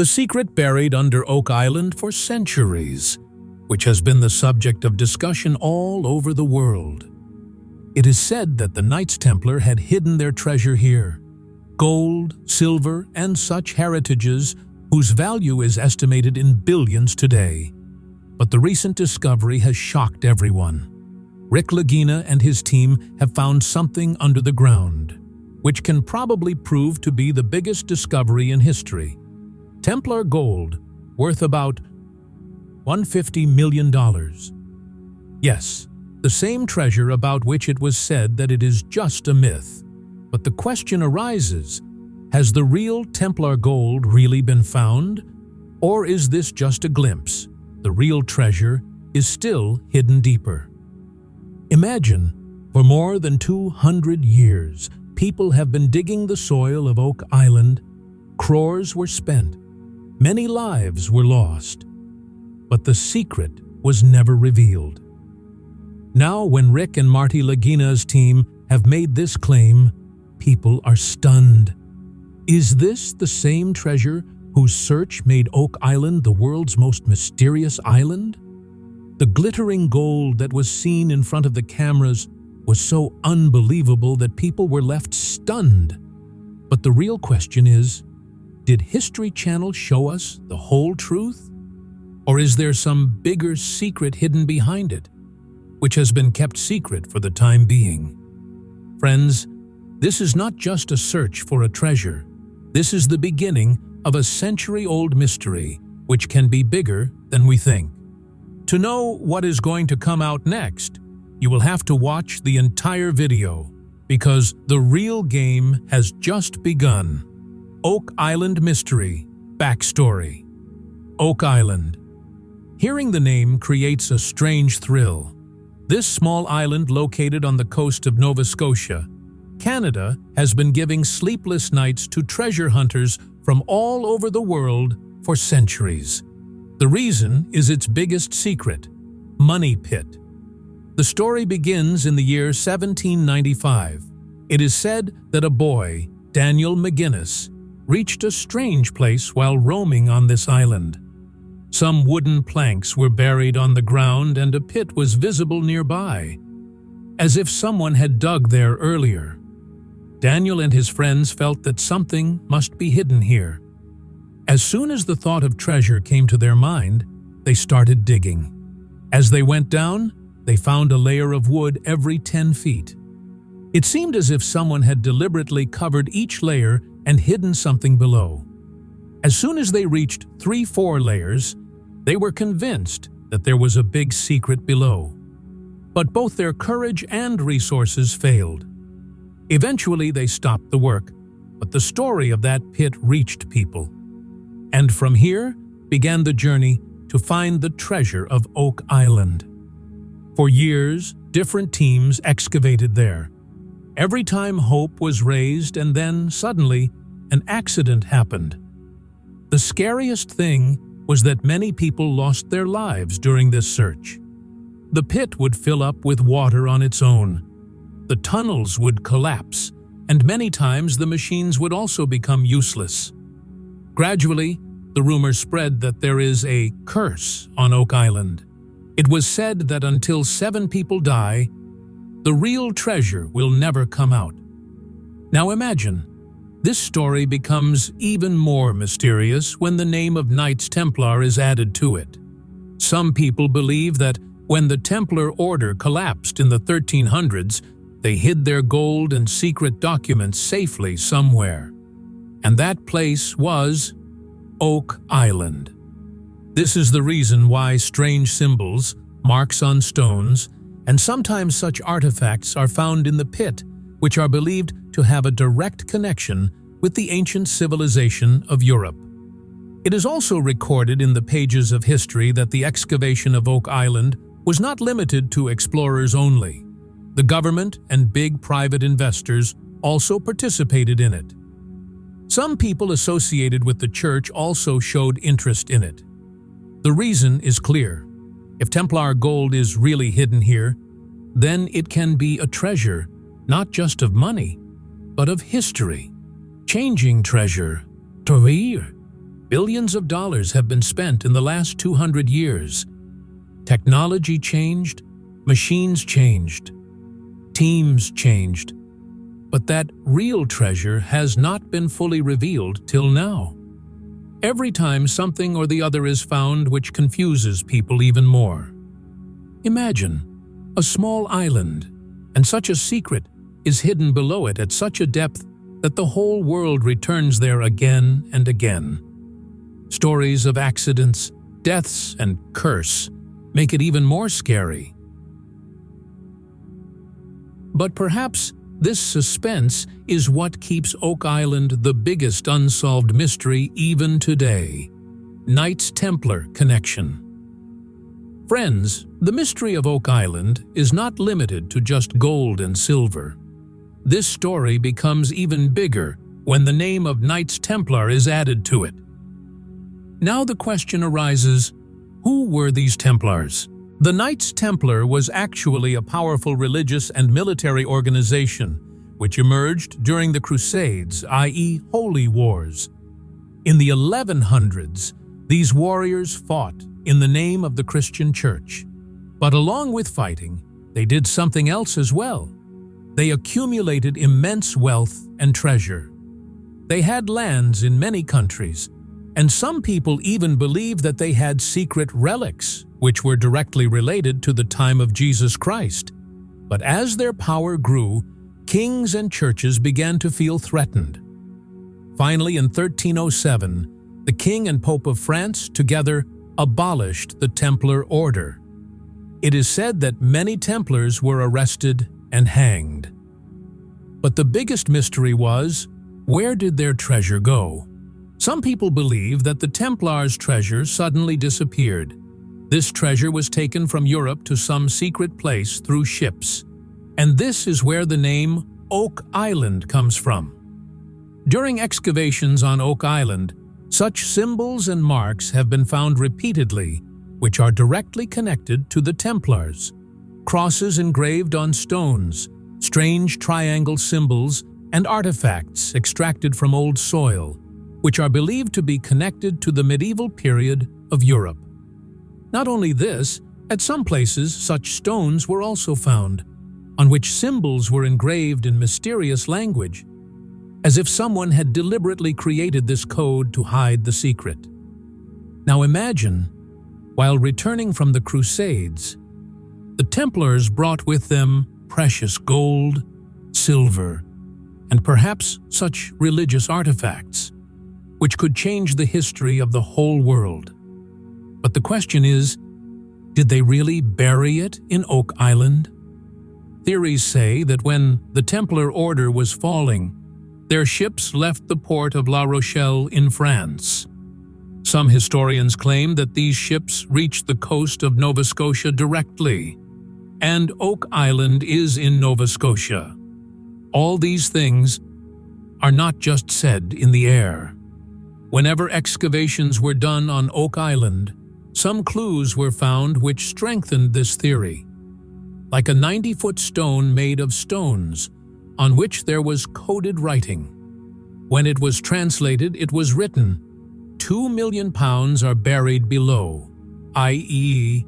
The secret buried under Oak Island for centuries, which has been the subject of discussion all over the world. It is said that the Knights Templar had hidden their treasure here, gold, silver, and such heritages whose value is estimated in billions today. But the recent discovery has shocked everyone. Lagina and his team have found something under the ground, which can probably prove to be the biggest discovery in history. Templar gold, worth about $150 million. Yes, the same treasure about which it was said that it is just a myth. But the question arises, has the real Templar gold really been found? Or is this just a glimpse? The real treasure is still hidden deeper. Imagine, for more than 200 years, people have been digging the soil of Oak Island. Crores were spent. Many lives were lost. But the secret was never revealed. Now, when Rick and Marty Lagina's team have made this claim, people are stunned. Is this the same treasure whose search made Oak Island the world's most mysterious island? The glittering gold that was seen in front of the cameras was so unbelievable that people were left stunned. But the real question is, did History Channel show us the whole truth? Or is there some bigger secret hidden behind it, which has been kept secret for the time being? Friends, this is not just a search for a treasure. This is the beginning of a century-old mystery, which can be bigger than we think. To know what is going to come out next, you will have to watch the entire video, because the real game has just begun. Oak Island Mystery Backstory. Oak Island. Hearing the name creates a strange thrill. This small island located on the coast of Nova Scotia, Canada, has been giving sleepless nights to treasure hunters from all over the world for centuries. The reason is its biggest secret: Money Pit. The story begins in the year 1795. It is said that a boy, Daniel McGinnis, reached a strange place while roaming on this island. Some wooden planks were buried on the ground and a pit was visible nearby, as if someone had dug there earlier. Daniel and his friends felt that something must be hidden here. As soon as the thought of treasure came to their mind, they started digging. As they went down, they found a layer of wood every 10 feet. It seemed as if someone had deliberately covered each layer and hidden something below. As soon as they reached 3-4 layers, they were convinced that there was a big secret below. But both their courage and resources failed. Eventually, they stopped the work, but the story of that pit reached people. And from here began the journey to find the treasure of Oak Island. For years, different teams excavated there. Every time hope was raised, and then, suddenly, an accident happened. The scariest thing was that many people lost their lives during this search. The pit would fill up with water on its own. The tunnels would collapse, and many times the machines would also become useless. Gradually, the rumor spread that there is a curse on Oak Island. It was said that until 7 people die, the real treasure will never come out. Now imagine, this story becomes even more mysterious when the name of Knights Templar is added to it. Some people believe that when the Templar Order collapsed in the 1300s, they hid their gold and secret documents safely somewhere. And that place was Oak Island. This is the reason why strange symbols, marks on stones, and sometimes such artifacts are found in the pit, which are believed to have a direct connection with the ancient civilization of Europe. It is also recorded in the pages of history that the excavation of Oak Island was not limited to explorers only. The government and big private investors also participated in it. Some people associated with the church also showed interest in it. The reason is clear. If Templar gold is really hidden here, then it can be a treasure, not just of money, but of history. Changing treasure. Billions of dollars have been spent in the last 200 years. Technology changed, machines changed, teams changed, but that real treasure has not been fully revealed till now. Every time something or the other is found which confuses people even more. Imagine a small island, and such a secret is hidden below it at such a depth that the whole world returns there again and again. Stories of accidents, deaths, and curse make it even more scary. But perhaps this suspense is what keeps Oak Island the biggest unsolved mystery even today. Knights Templar connection. Friends, the mystery of Oak Island is not limited to just gold and silver. This story becomes even bigger when the name of Knights Templar is added to it. Now the question arises, who were these Templars? The Knights Templar was actually a powerful religious and military organization which emerged during the Crusades, i.e. Holy Wars. In the 1100s, these warriors fought in the name of the Christian Church. But along with fighting, they did something else as well. They accumulated immense wealth and treasure. They had lands in many countries, and some people even believe that they had secret relics, which were directly related to the time of Jesus Christ. But as their power grew, kings and churches began to feel threatened. Finally, in 1307, the King and Pope of France together abolished the Templar order. It is said that many Templars were arrested and hanged. But the biggest mystery was, where did their treasure go? Some people believe that the Templars' treasure suddenly disappeared. This treasure was taken from Europe to some secret place through ships, and this is where the name Oak Island comes from. During excavations on Oak Island, such symbols and marks have been found repeatedly, which are directly connected to the Templars. Crosses engraved on stones, strange triangle symbols, and artifacts extracted from old soil, which are believed to be connected to the medieval period of Europe. Not only this, at some places such stones were also found, on which symbols were engraved in mysterious language, as if someone had deliberately created this code to hide the secret. Now imagine, while returning from the Crusades, the Templars brought with them precious gold, silver, and perhaps such religious artifacts, which could change the history of the whole world. But the question is, did they really bury it in Oak Island? Theories say that when the Templar order was falling, their ships left the port of La Rochelle in France. Some historians claim that these ships reached the coast of Nova Scotia directly, and Oak Island is in Nova Scotia. All these things are not just said in the air. Whenever excavations were done on Oak Island, some clues were found which strengthened this theory. Like a 90-foot stone made of stones, on which there was coded writing. When it was translated, it was written, 2 million pounds are buried below, i.e.,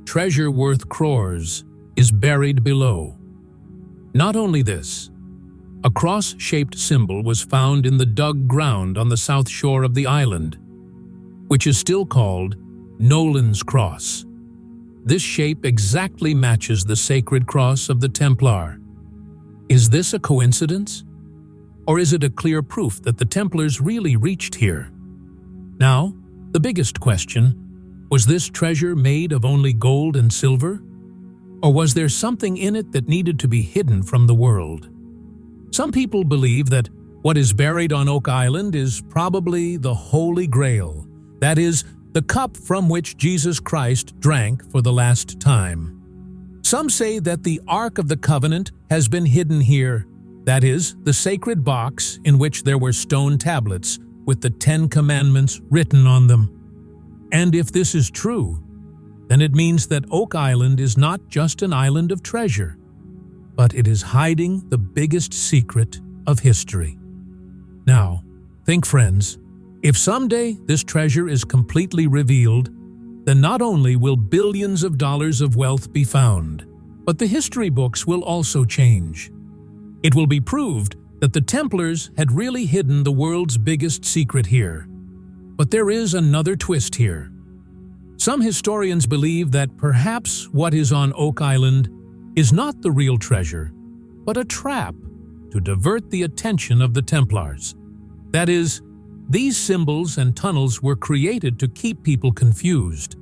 treasure worth crores is buried below. Not only this, a cross-shaped symbol was found in the dug ground on the south shore of the island, which is still called Nolan's Cross. This shape exactly matches the sacred cross of the Templar. Is this a coincidence? Or is it a clear proof that the Templars really reached here? Now, the biggest question, was this treasure made of only gold and silver? Or was there something in it that needed to be hidden from the world? Some people believe that what is buried on Oak Island is probably the Holy Grail, that is, the cup from which Jesus Christ drank for the last time. Some say that the Ark of the Covenant has been hidden here, that is, the sacred box in which there were stone tablets with the 10 Commandments written on them. And if this is true, then it means that Oak Island is not just an island of treasure, but it is hiding the biggest secret of history. Now, think friends, If someday this treasure is completely revealed, then not only will billions of dollars of wealth be found, but the history books will also change. It will be proved that the Templars had really hidden the world's biggest secret here. But there is another twist here. Some historians believe that perhaps what is on Oak Island is not the real treasure, but a trap to divert the attention of the Templars. That is, these symbols and tunnels were created to keep people confused.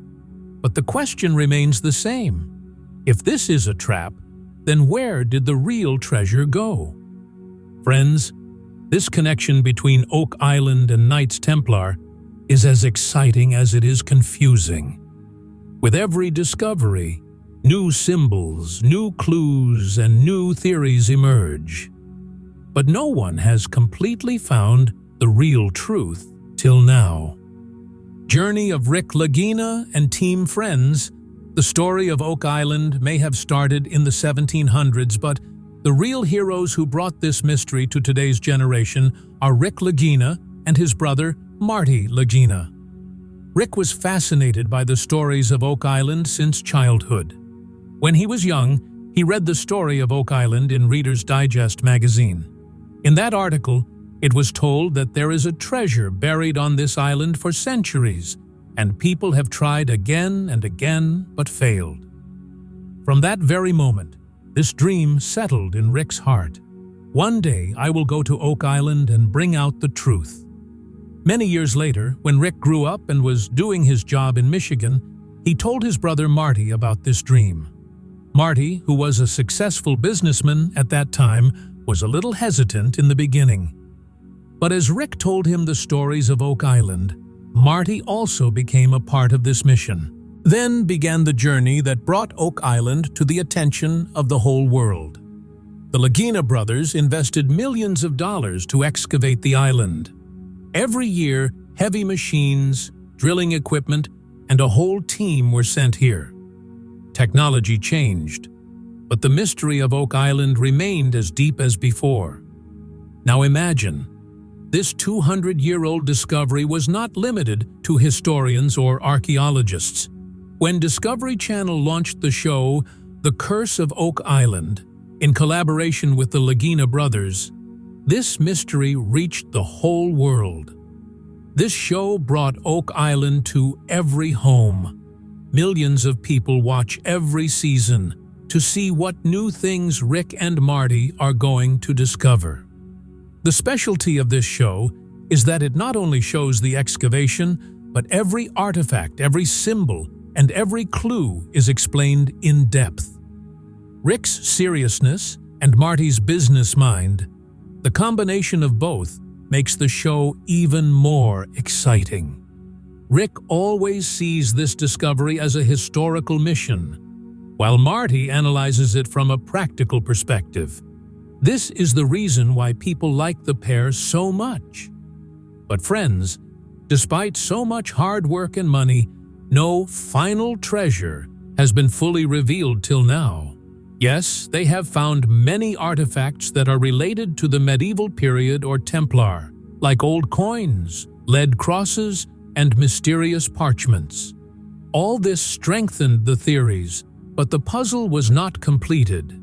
But the question remains the same. If this is a trap, then where did the real treasure go? Friends, this connection between Oak Island and Knights Templar is as exciting as it is confusing. With every discovery, new symbols, new clues, and new theories emerge. But no one has completely found the real truth till now. Journey of Rick Lagina and Team Friends. The story of Oak Island may have started in the 1700s, but the real heroes who brought this mystery to today's generation are Rick Lagina and his brother, Marty Lagina. Rick was fascinated by the stories of Oak Island since childhood. When he was young, he read the story of Oak Island in Reader's Digest magazine. In that article, it was told that there is a treasure buried on this island for centuries, and people have tried again and again but failed. From that very moment, this dream settled in Rick's heart. One day I will go to Oak Island and bring out the truth. Many years later, when Rick grew up and was doing his job in Michigan, he told his brother Marty about this dream. Marty, who was a successful businessman at that time, was a little hesitant in the beginning. But as Rick told him the stories of Oak Island, Marty also became a part of this mission. Then began the journey that brought Oak Island to the attention of the whole world. The Lagina brothers invested millions of dollars to excavate the island. Every year, heavy machines, drilling equipment, and a whole team were sent here. Technology changed, but the mystery of Oak Island remained as deep as before. Now imagine, this 200-year-old discovery was not limited to historians or archaeologists. When Discovery Channel launched the show The Curse of Oak Island, in collaboration with the Lagina brothers, this mystery reached the whole world. This show brought Oak Island to every home. Millions of people watch every season to see what new things Rick and Marty are going to discover. The specialty of this show is that it not only shows the excavation, but every artifact, every symbol, and every clue is explained in depth. Rick's seriousness and Marty's business mind, the combination of both makes the show even more exciting. Rick always sees this discovery as a historical mission, while Marty analyzes it from a practical perspective. This is the reason why people like the pair so much. But friends, despite so much hard work and money, no final treasure has been fully revealed till now. Yes, they have found many artifacts that are related to the medieval period or Templar, like old coins, lead crosses, and mysterious parchments. All this strengthened the theories, but the puzzle was not completed.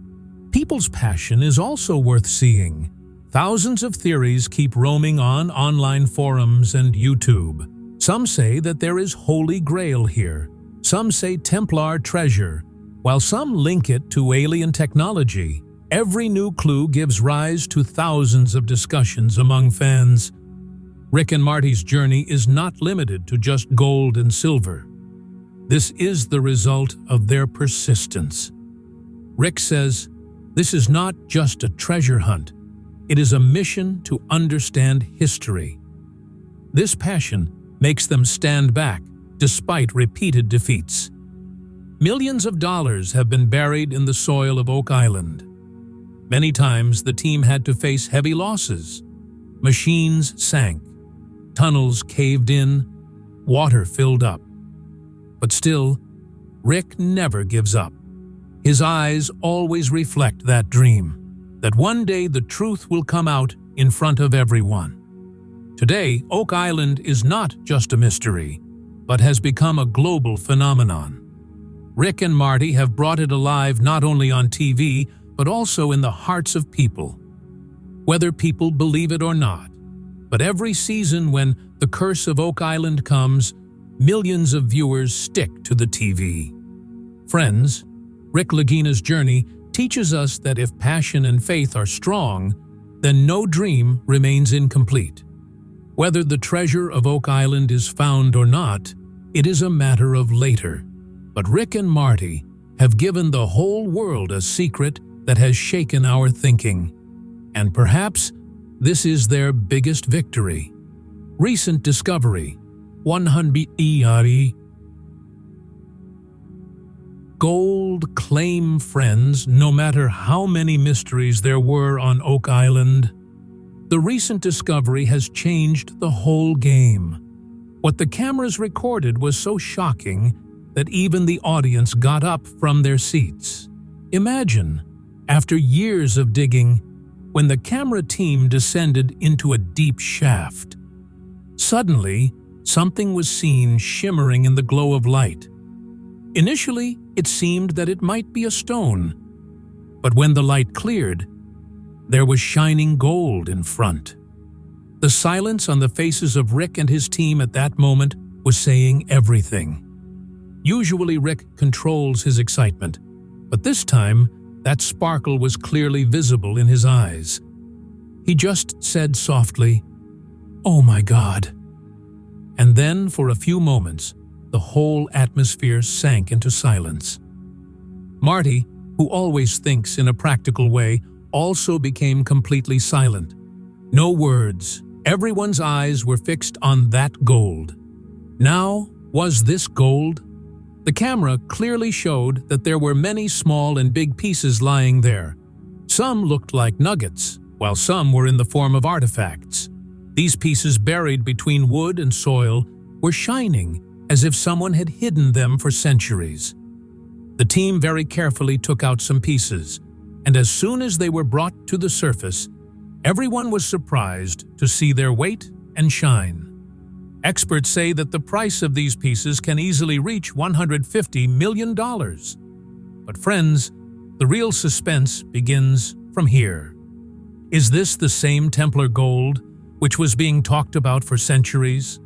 People's passion is also worth seeing. Thousands of theories keep roaming on online forums and YouTube. Some say that there is Holy Grail here. Some say Templar treasure, while some link it to alien technology. Every new clue gives rise to thousands of discussions among fans. Rick and Marty's journey is not limited to just gold and silver. This is the result of their persistence. Rick says, "This is not just a treasure hunt. It is a mission to understand history." This passion makes them stand back despite repeated defeats. Millions of dollars have been buried in the soil of Oak Island. Many times the team had to face heavy losses. Machines sank, tunnels caved in, water filled up. But still, Rick never gives up. His eyes always reflect that dream, that one day the truth will come out in front of everyone. Today, Oak Island is not just a mystery, but has become a global phenomenon. Rick and Marty have brought it alive not only on TV, but also in the hearts of people. Whether people believe it or not, but every season when the curse of Oak Island comes, millions of viewers stick to the TV. Friends, Rick Lagina's journey teaches us that if passion and faith are strong, then no dream remains incomplete. Whether the treasure of Oak Island is found or not, it is a matter of later. But Rick and Marty have given the whole world a secret that has shaken our thinking. And perhaps this is their biggest victory. Recent discovery, 150M gold claim. Friends, no matter how many mysteries there were on Oak Island, the recent discovery has changed the whole game. What the cameras recorded was so shocking that even the audience got up from their seats. Imagine, after years of digging, when the camera team descended into a deep shaft. Suddenly, something was seen shimmering in the glow of light. Initially, it seemed that it might be a stone, but when the light cleared, there was shining gold in front. The silence on the faces of Rick and his team at that moment was saying everything. Usually Rick controls his excitement, but this time, that sparkle was clearly visible in his eyes. He just said softly, "Oh my God." And then, for a few moments, the whole atmosphere sank into silence. Marty, who always thinks in a practical way, also became completely silent. No words. Everyone's eyes were fixed on that gold. Now, was this gold? The camera clearly showed that there were many small and big pieces lying there. Some looked like nuggets, while some were in the form of artifacts. These pieces, buried between wood and soil, were shining as if someone had hidden them for centuries. The team very carefully took out some pieces, and as soon as they were brought to the surface, everyone was surprised to see their weight and shine. Experts say that the price of these pieces can easily reach $150 million. But friends, the real suspense begins from here. Is this the same Templar gold which was being talked about for centuries?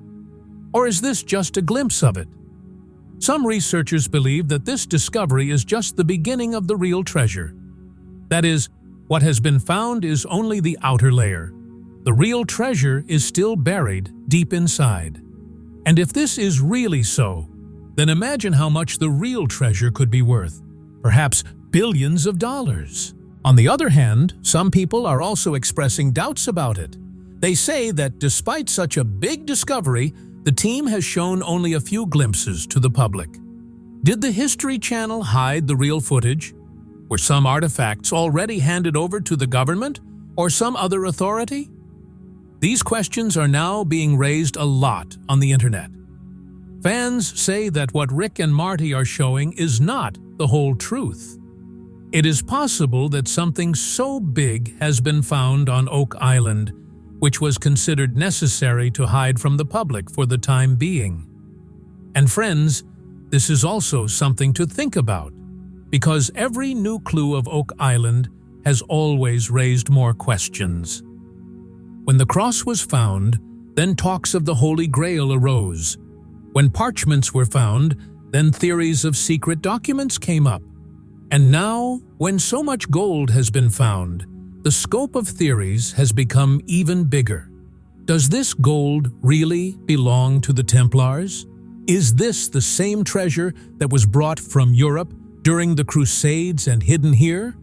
Or is this just a glimpse of it? Some researchers believe that this discovery is just the beginning of the real treasure. That is, what has been found is only the outer layer. The real treasure is still buried deep inside. And if this is really so, then imagine how much the real treasure could be worth. Perhaps billions of dollars. On the other hand, some people are also expressing doubts about it. They say that despite such a big discovery, the team has shown only a few glimpses to the public. Did the History Channel hide the real footage? Were some artifacts already handed over to the government or some other authority? These questions are now being raised a lot on the internet. Fans say that what Rick and Marty are showing is not the whole truth. It is possible that something so big has been found on Oak Island, which was considered necessary to hide from the public for the time being. And friends, this is also something to think about, because every new clue of Oak Island has always raised more questions. When the cross was found, then talks of the Holy Grail arose. When parchments were found, then theories of secret documents came up. And now, when so much gold has been found, the scope of theories has become even bigger. Does this gold really belong to the Templars? Is this the same treasure that was brought from Europe during the Crusades and hidden here?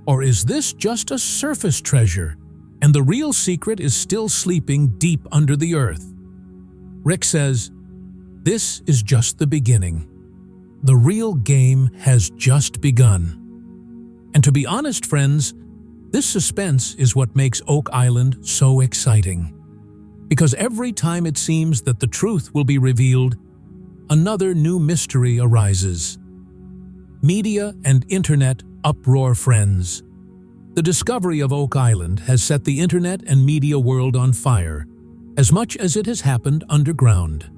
Or is this just a surface treasure, and the real secret is still sleeping deep under the earth? Rick says, "This is just the beginning. The real game has just begun." And to be honest, friends, this suspense is what makes Oak Island so exciting. Because every time it seems that the truth will be revealed, another new mystery arises. Media and internet uproar, friends. The discovery of Oak Island has set the internet and media world on fire. as much as it has happened underground.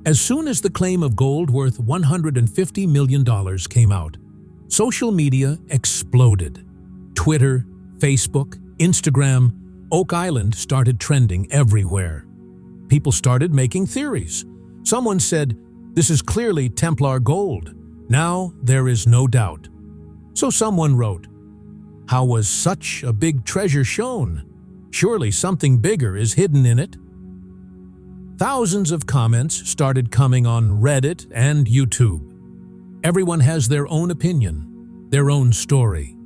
As soon as the claim of gold worth $150 million came out, social media exploded. Twitter, Facebook, Instagram, Oak Island started trending everywhere. People started making theories. Someone said, "This is clearly Templar gold. Now there is no doubt." So someone wrote, "How was such a big treasure shown? Surely something bigger is hidden in it." Thousands of comments started coming on Reddit and YouTube. Everyone has their own opinion, their own story.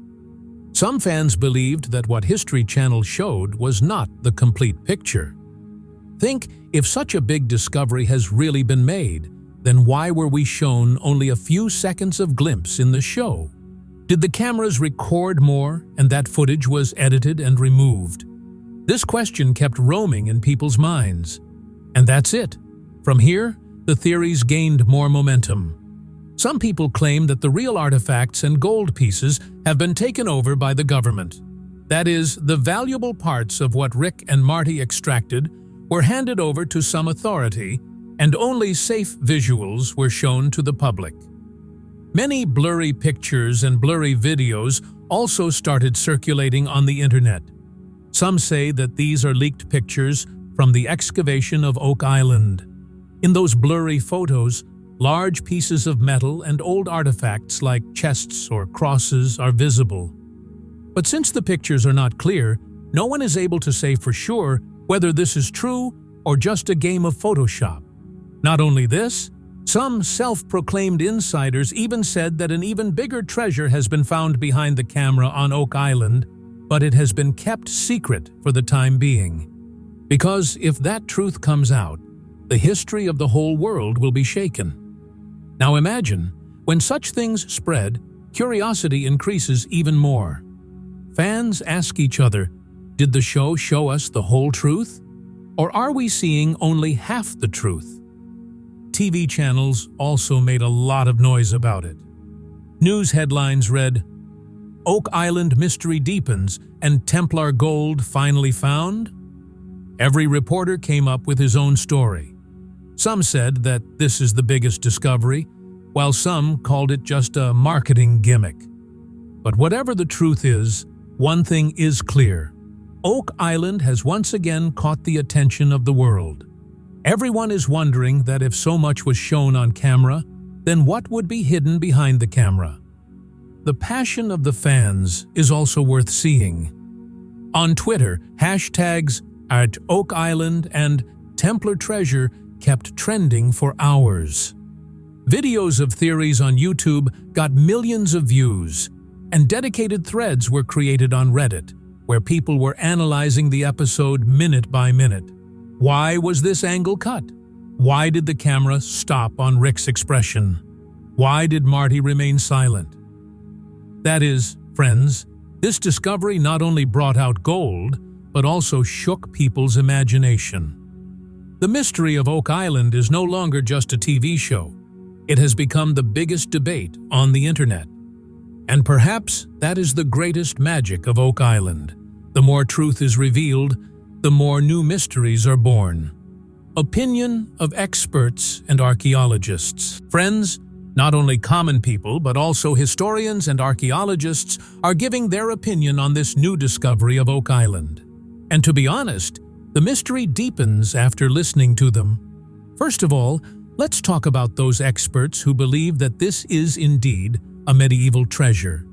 Some fans believed that what History Channel showed was not the complete picture. Think, if such a big discovery has really been made, then why were we shown only a few seconds of glimpse in the show? Did the cameras record more and that footage was edited and removed? This question kept roaming in people's minds. And that's it. From here, the theories gained more momentum. Some people claim that the real artifacts and gold pieces have been taken over by the government. That is, the valuable parts of what Rick and Marty extracted were handed over to some authority, and only safe visuals were shown to the public. Many blurry pictures and blurry videos also started circulating on the internet. Some say that these are leaked pictures from the excavation of Oak Island. In those blurry photos, large pieces of metal and old artifacts like chests or crosses are visible. But since the pictures are not clear, no one is able to say for sure whether this is true or just a game of Photoshop. Not only this, some self-proclaimed insiders even said that an even bigger treasure has been found behind the camera on Oak Island, but it has been kept secret for the time being. Because if that truth comes out, the history of the whole world will be shaken. Now imagine, when such things spread, curiosity increases even more. Fans ask each other, did the show show us the whole truth? Or are we seeing only half the truth? TV channels also made a lot of noise about it. News headlines read, "Oak Island mystery deepens and Templar gold finally found?" Every reporter came up with his own story. Some said that this is the biggest discovery, while some called it just a marketing gimmick. But whatever the truth is, one thing is clear. Oak Island has once again caught the attention of the world. Everyone is wondering that if so much was shown on camera, then what would be hidden behind the camera? The passion of the fans is also worth seeing. On Twitter, hashtags @Oak Island and Templar Treasure kept trending for hours. Videos of theories on YouTube got millions of views, and dedicated threads were created on Reddit, where people were analyzing the episode minute by minute. Why was this angle cut? Why did the camera stop on Rick's expression? Why did Marty remain silent? That is, friends, this discovery not only brought out gold, but also shook people's imagination. The mystery of Oak Island is no longer just a TV show. It has become the biggest debate on the internet. And perhaps that is the greatest magic of Oak Island. The more truth is revealed, the more new mysteries are born. Opinion of experts and archaeologists. Friends, not only common people but also historians and archaeologists are giving their opinion on this new discovery of Oak Island. And to be honest, the mystery deepens after listening to them. First of all, let's talk about those experts who believe that this is indeed a medieval treasure.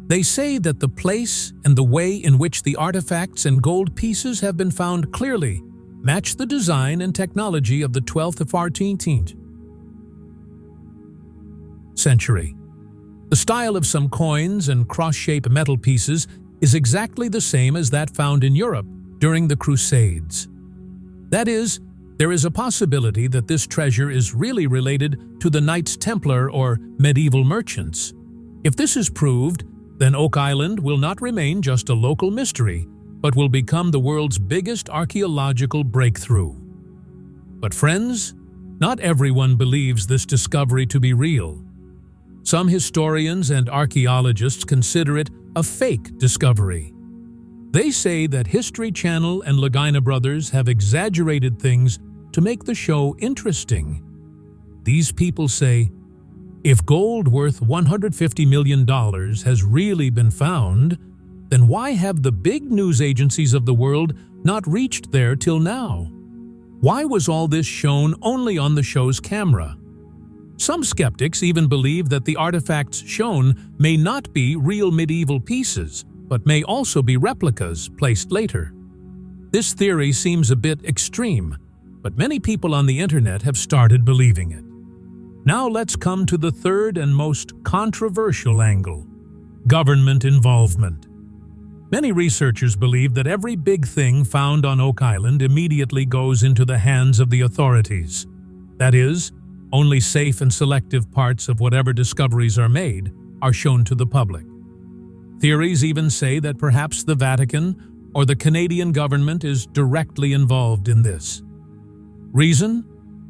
They say that the place and the way in which the artifacts and gold pieces have been found clearly match the design and technology of the 12th to 14th century. The style of some coins and cross-shaped metal pieces is exactly the same as that found in Europe during the Crusades. That is, there is a possibility that this treasure is really related to the Knights Templar or medieval merchants. If this is proved, then Oak Island will not remain just a local mystery, but will become the world's biggest archaeological breakthrough. But friends, not everyone believes this discovery to be real. Some historians and archaeologists consider it a fake discovery. They say that History Channel and Lagina brothers have exaggerated things to make the show interesting. These people say, if gold worth $150 million has really been found, then why have the big news agencies of the world not reached there till now? Why was all this shown only on the show's camera? Some skeptics even believe that the artifacts shown may not be real medieval pieces, but may also be replicas placed later. This theory seems a bit extreme, but many people on the internet have started believing it. Now let's come to the third and most controversial angle: government involvement. Many researchers believe that every big thing found on Oak Island immediately goes into the hands of the authorities. That is, only safe and selective parts of whatever discoveries are made are shown to the public. Theories even say that perhaps the Vatican or the Canadian government is directly involved in this. Reason?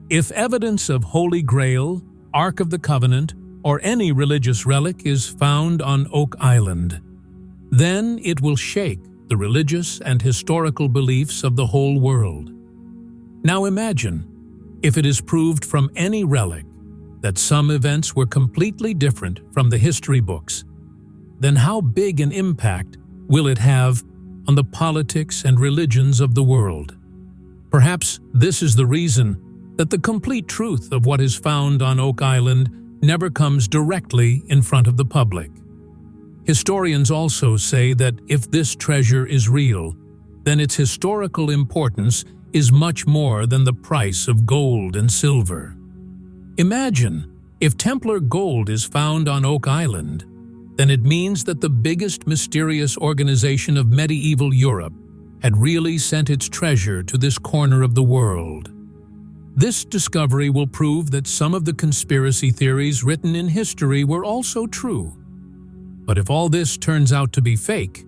If evidence of Holy Grail, Ark of the Covenant, or any religious relic is found on Oak Island, then it will shake the religious and historical beliefs of the whole world. Now imagine, if it is proved from any relic that some events were completely different from the history books, then how big an impact will it have on the politics and religions of the world? Perhaps this is the reason that the complete truth of what is found on Oak Island never comes directly in front of the public. Historians also say that if this treasure is real, then its historical importance is much more than the price of gold and silver. Imagine, if Templar gold is found on Oak Island, then it means that the biggest mysterious organization of medieval Europe had really sent its treasure to this corner of the world. This discovery will prove that some of the conspiracy theories written in history were also true. But if all this turns out to be fake,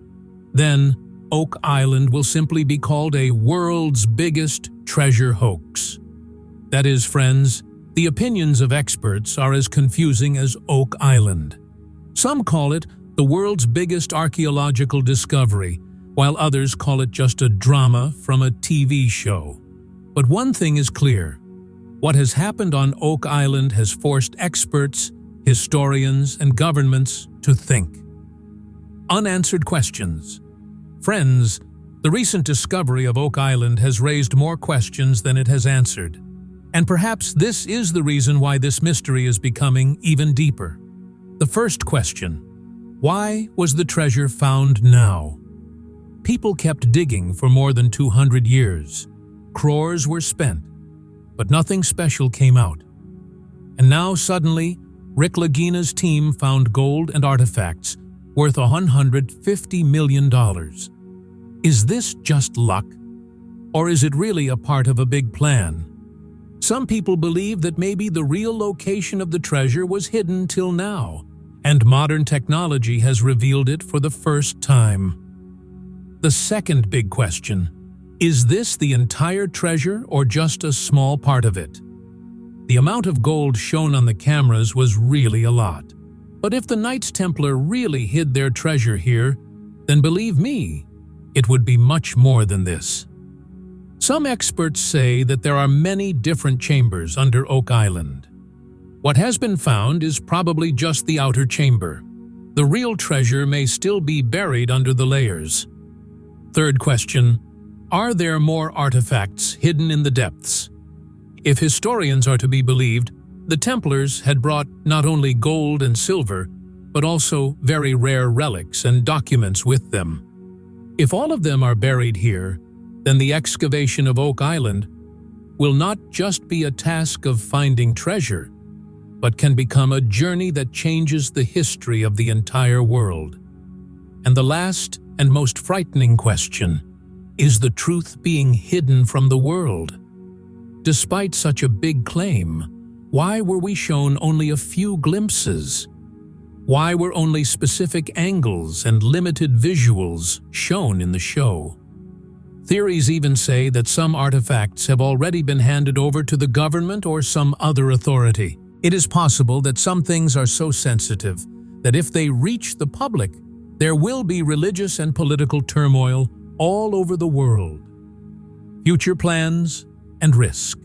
then Oak Island will simply be called a world's biggest treasure hoax. That is, friends, the opinions of experts are as confusing as Oak Island. Some call it the world's biggest archaeological discovery, while others call it just a drama from a TV show. But one thing is clear: what has happened on Oak Island has forced experts, historians, and governments to think. Unanswered questions. Friends, the recent discovery of Oak Island has raised more questions than it has answered. And perhaps this is the reason why this mystery is becoming even deeper. The first question: why was the treasure found now? People kept digging for more than 200 years. Crores were spent, but nothing special came out. And now suddenly, Rick Lagina's team found gold and artifacts worth $150 million. Is this just luck? Or is it really a part of a big plan? Some people believe that maybe the real location of the treasure was hidden till now, and modern technology has revealed it for the first time. The second big question: is this the entire treasure or just a small part of it? The amount of gold shown on the cameras was really a lot. But if the Knights Templar really hid their treasure here, then believe me, it would be much more than this. Some experts say that there are many different chambers under Oak Island. What has been found is probably just the outer chamber. The real treasure may still be buried under the layers. Third question: are there more artifacts hidden in the depths? If historians are to be believed, the Templars had brought not only gold and silver, but also very rare relics and documents with them. If all of them are buried here, then the excavation of Oak Island will not just be a task of finding treasure, but can become a journey that changes the history of the entire world. And the last and most frightening question: is the truth being hidden from the world? Despite such a big claim, why were we shown only a few glimpses? Why were only specific angles and limited visuals shown in the show? Theories even say that some artifacts have already been handed over to the government or some other authority. It is possible that some things are so sensitive that if they reach the public, There will be religious and political turmoil all over the world, future plans, and risk.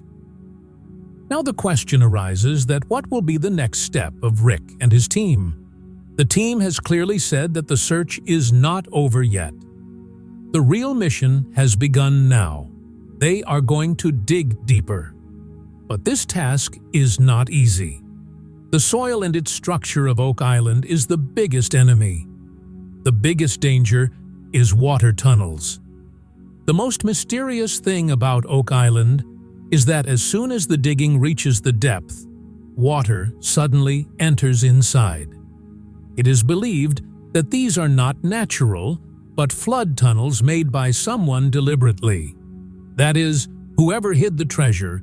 Now the question arises that what will be the next step of Rick and his team? The team has clearly said that the search is not over yet. The real mission has begun now. They are going to dig deeper. But this task is not easy. The soil and its structure of Oak Island is the biggest enemy. The biggest danger is water tunnels. The most mysterious thing about Oak Island is that as soon as the digging reaches the depth, water suddenly enters inside. It is believed that these are not natural, but flood tunnels made by someone deliberately. That is, whoever hid the treasure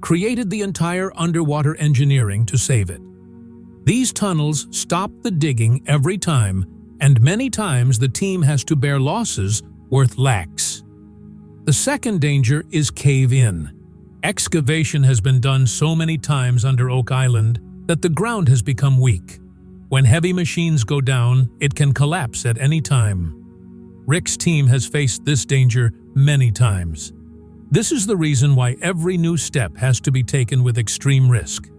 created the entire underwater engineering to save it. These tunnels stop the digging every time, and many times the team has to bear losses worth lakhs. The second danger is cave-in. Excavation has been done so many times under Oak Island that the ground has become weak. When heavy machines go down, it can collapse at any time. Rick's team has faced this danger many times. This is the reason why every new step has to be taken with extreme risk.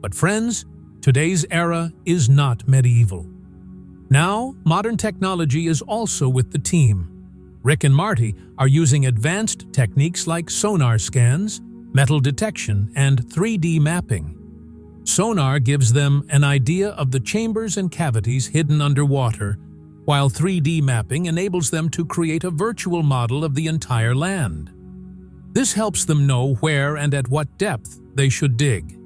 But friends, today's era is not medieval. Now, modern technology is also with the team. Rick and Marty are using advanced techniques like sonar scans, metal detection, and 3D mapping. Sonar gives them an idea of the chambers and cavities hidden underwater, while 3D mapping enables them to create a virtual model of the entire land. This helps them know where and at what depth they should dig.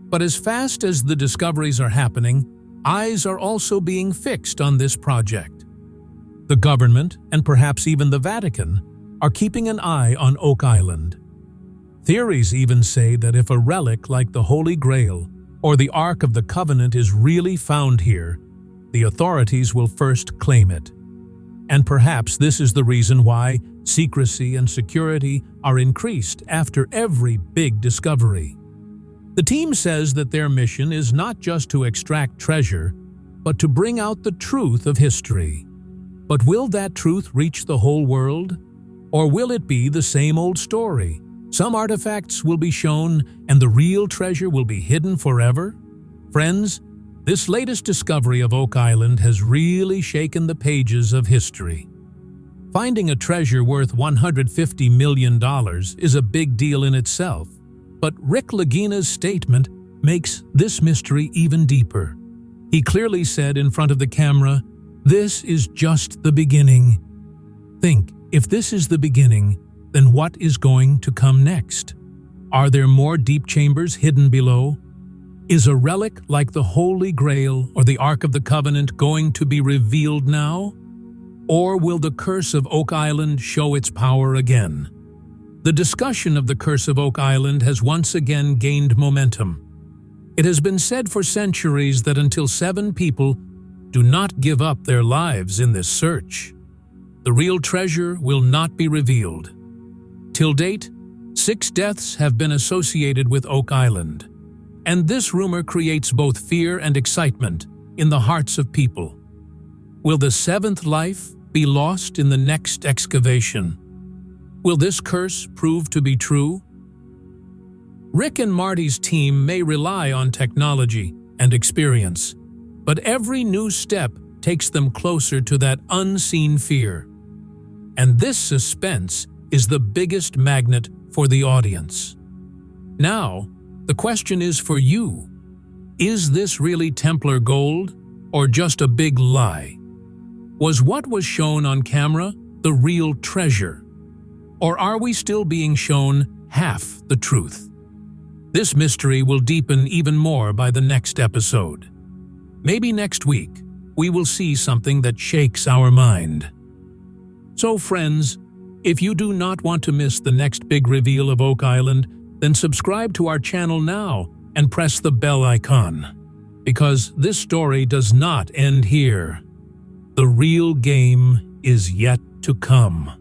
But as fast as the discoveries are happening, eyes are also being fixed on this project. The government, and perhaps even the Vatican, are keeping an eye on Oak Island. Theories even say that if a relic like the Holy Grail or the Ark of the Covenant is really found here, the authorities will first claim it. And perhaps this is the reason why secrecy and security are increased after every big discovery. The team says that their mission is not just to extract treasure, but to bring out the truth of history. But will that truth reach the whole world? Or will it be the same old story? Some artifacts will be shown and the real treasure will be hidden forever? Friends, this latest discovery of Oak Island has really shaken the pages of history. Finding a treasure worth $150 million is a big deal in itself, but Rick Lagina's statement makes this mystery even deeper. He clearly said in front of the camera, "This is just the beginning." Think, if this is the beginning, then what is going to come next? Are there more deep chambers hidden below? Is a relic like the Holy Grail or the Ark of the Covenant going to be revealed now? Or will the curse of Oak Island show its power again? The discussion of the curse of Oak Island has once again gained momentum. It has been said for centuries that until 7 people do not give up their lives in this search, the real treasure will not be revealed. Till date, 6 deaths have been associated with Oak Island, and this rumor creates both fear and excitement in the hearts of people. Will the 7th life be lost in the next excavation? Will this curse prove to be true? Rick and Marty's team may rely on technology and experience, but every new step takes them closer to that unseen fear. And this suspense is the biggest magnet for the audience. Now, the question is for you. Is this really Templar gold or just a big lie? Was what was shown on camera the real treasure? Or are we still being shown half the truth? This mystery will deepen even more by the next episode. Maybe next week, we will see something that shakes our mind. So friends, if you do not want to miss the next big reveal of Oak Island, then subscribe to our channel now and press the bell icon. Because this story does not end here. The real game is yet to come.